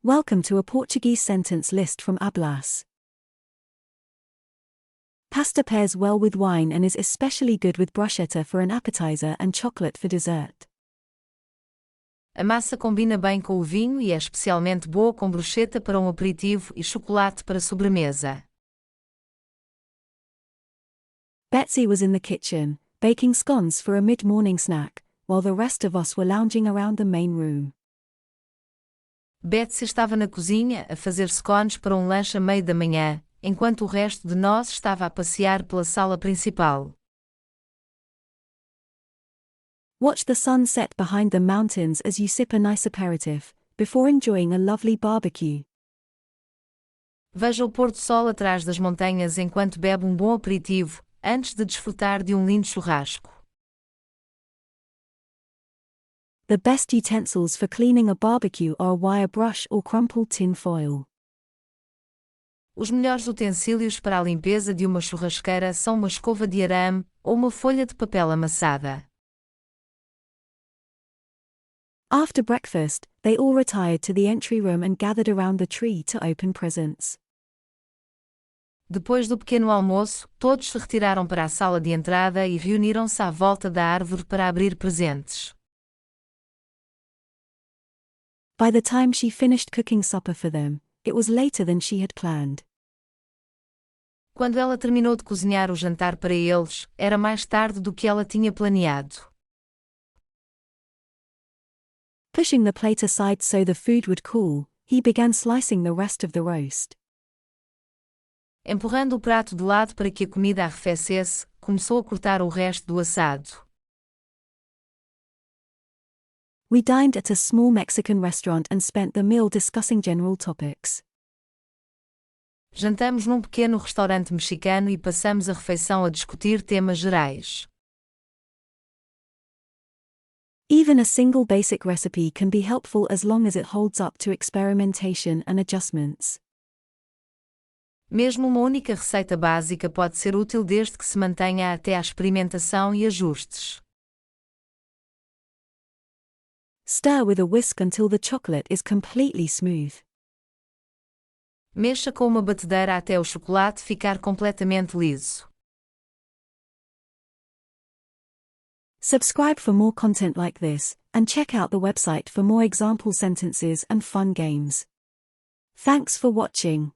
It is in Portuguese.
Welcome to a Portuguese sentence list from Ablas. Pasta pairs well with wine and is especially good with bruschetta for an appetizer and chocolate for dessert. A massa combina bem com o vinho e é especialmente boa com bruschetta para aperitivo e chocolate para sobremesa. Betsy was in the kitchen, baking scones for a mid-morning snack, while the rest of us were lounging around the main room. Betsy estava na cozinha a fazer scones para lanche a meio da manhã, enquanto o resto de nós estava a passear pela sala principal. Watch the sun set behind the mountains as you sip a nice aperitif, before enjoying a lovely barbecue. Veja o pôr do sol atrás das montanhas enquanto bebe bom aperitivo, antes de desfrutar de lindo churrasco. The best utensils for cleaning a barbecue are a wire brush or crumpled tin foil. Os melhores utensílios para a limpeza de uma churrasqueira são uma escova de arame ou uma folha de papel amassada. After breakfast, they all retired to the entry room and gathered around the tree to open presents. Depois do pequeno almoço, todos se retiraram para a sala de entrada e reuniram-se à volta da árvore para abrir presentes. By the time she finished cooking supper for them, it was later than she had planned. Quando ela terminou de cozinhar o jantar para eles, era mais tarde do que ela tinha planeado. Pushing the plate aside so the food would cool, he began slicing the rest of the roast. Empurrando o prato de lado para que a comida arrefecesse, começou a cortar o resto do assado. We dined at a small Mexican restaurant and spent the meal discussing general topics. Jantamos num pequeno restaurante mexicano e passamos a refeição a discutir temas gerais. Even a single basic recipe can be helpful as long as it holds up to experimentation and adjustments. Mesmo uma única receita básica pode ser útil desde que se mantenha até à experimentação e ajustes. Stir with a whisk until the chocolate is completely smooth. Mexa com uma batedeira até o chocolate ficar completamente liso. Subscribe for more content like this, and check out the website for more example sentences and fun games. Thanks for watching.